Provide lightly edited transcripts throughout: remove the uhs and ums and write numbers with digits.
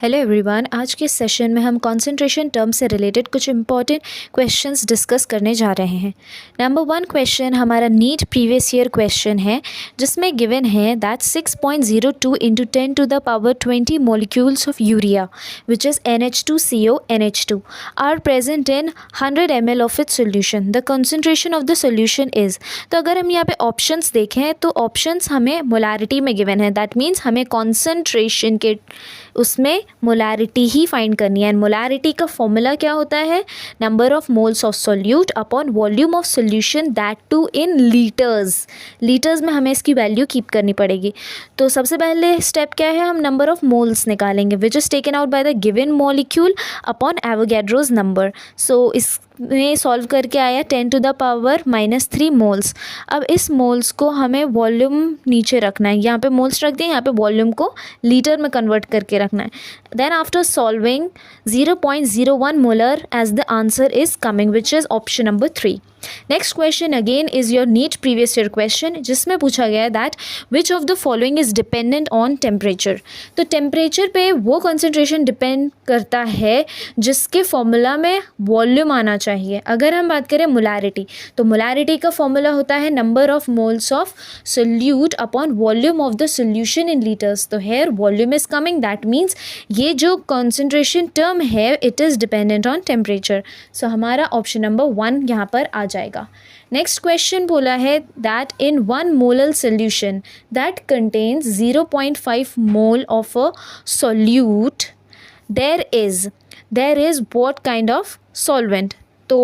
Hello everyone, आज के session में हम कंसंट्रेशन टर्म से रिलेटेड कुछ इंपॉर्टेंट क्वेश्चंस डिस्कस करने जा रहे हैं। नंबर 1 क्वेश्चन हमारा नीट प्रीवियस ईयर क्वेश्चन है, जिसमें गिवन है that 6.02 into 10 to the power 20 molecules of urea which is NH2CO NH2 are present in 100 ml of its solution. The concentration of the solution is. तो अगर हम यहाँ पे options देखें तो ऑप्शंस हमें मोलारिटी में गिवन है, दैट मीन्स हमें कॉन्सेंट्रेशन के उसमें मोलारिटी ही फाइंड करनी है। एंड मोलारिटी का फॉर्मूला क्या होता है? Number of moles of solute upon volume of solution, that too in litres. Litres में हमें इसकी वैल्यू कीप करनी पड़ेगी। तो सबसे पहले स्टेप क्या है, हम नंबर ऑफ मोल्स निकालेंगे which is taken out by the given molecule upon Avogadro's number. So इसमें सॉल्व करके आया 10 टू द पावर -3 मोल्स। अब इस मोल्स को हमें वॉल्यूम नीचे रखना है, यहाँ पे मोल्स रख दिए, यहाँ पे वॉल्यूम को लीटर में कन्वर्ट करके रखना है। Then after solving 0.01 molar as the answer is coming, which is option number 3. Next question again is your NEET previous year question, जिसमें पूछा गया है that which of the following is dependent on temperature. तो temperature पे वो concentration depend करता है जिसके फॉर्मूला में वॉल्यूम आना चाहिए। अगर हम बात करें मोलारिटी, तो मोलारिटी का फॉर्मूला होता है number of moles of solute upon volume of the solution in litres. तो here volume is coming, that means ये जो कॉन्सेंट्रेशन टर्म है it is dependent on temperature. So हमारा ऑप्शन नंबर 1 यहाँ पर आ जाएगा। नेक्स्ट क्वेश्चन बोला है that in 1 molar solution that contains 0.5 mole of a solute there is what kind of solvent. तो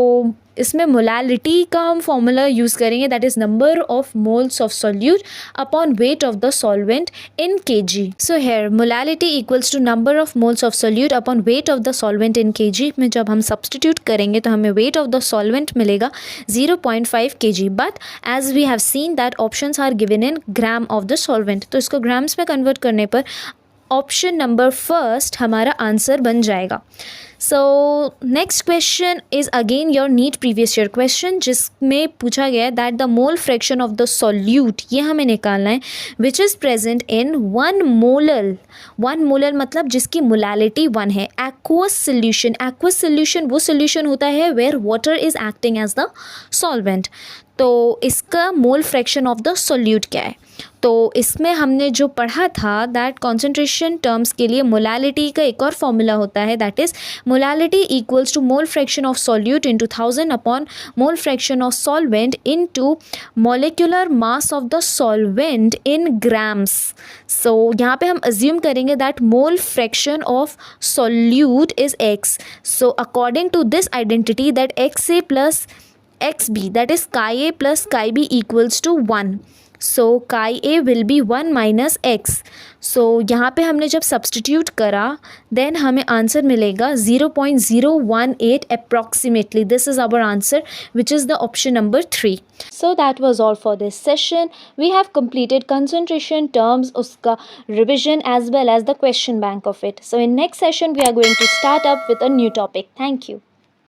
इसमें मोलालिटी का हम फॉर्मूला यूज़ करेंगे, that is number of moles of solute upon weight of the solvent in kg। So here molality equals to number of moles of solute upon weight of the solvent in kg में जब हम substitute करेंगे तो हमें wait of the solvent मिलेगा 0.5 kg। But as we have seen that options are given in gram of the solvent, तो इसको grams में कन्वर्ट करने पर ऑप्शन नंबर फर्स्ट हमारा आंसर बन जाएगा। So next question is again your NEET previous year question, जिसमें पूछा गया है that the mole fraction of the solute, ये हमें निकालना है, which is present in 1 molar मतलब जिसकी मोलालिटी 1 है। एक्वस सोल्यूशन वो सोल्यूशन होता है where water is acting as the solvent. तो इसका mole fraction of the solute क्या है? तो इसमें हमने जो पढ़ा था दैट कॉन्सेंट्रेशन टर्म्स के लिए मोलालिटी का एक और फॉर्मूला होता है, that is molality equals to mole fraction of solute into 1000 upon mole fraction of solvent into molecular mass of the solvent in grams. So यहाँ पे हम अज्यूम करेंगे that mole fraction of solute is x। So according to this identity that XA plus XB, that is chi A plus chi B equals to 1. So chi A will be 1 minus x. So यहाँ पे हमने जब substitute करा then हमें answer मिलेगा 0.018 approximately. This is our answer, which is the option number 3. So that was all for this session. We have completed concentration terms, उसका revision as well as the question bank of it. So in next session we are going to start up with a new topic. Thank you.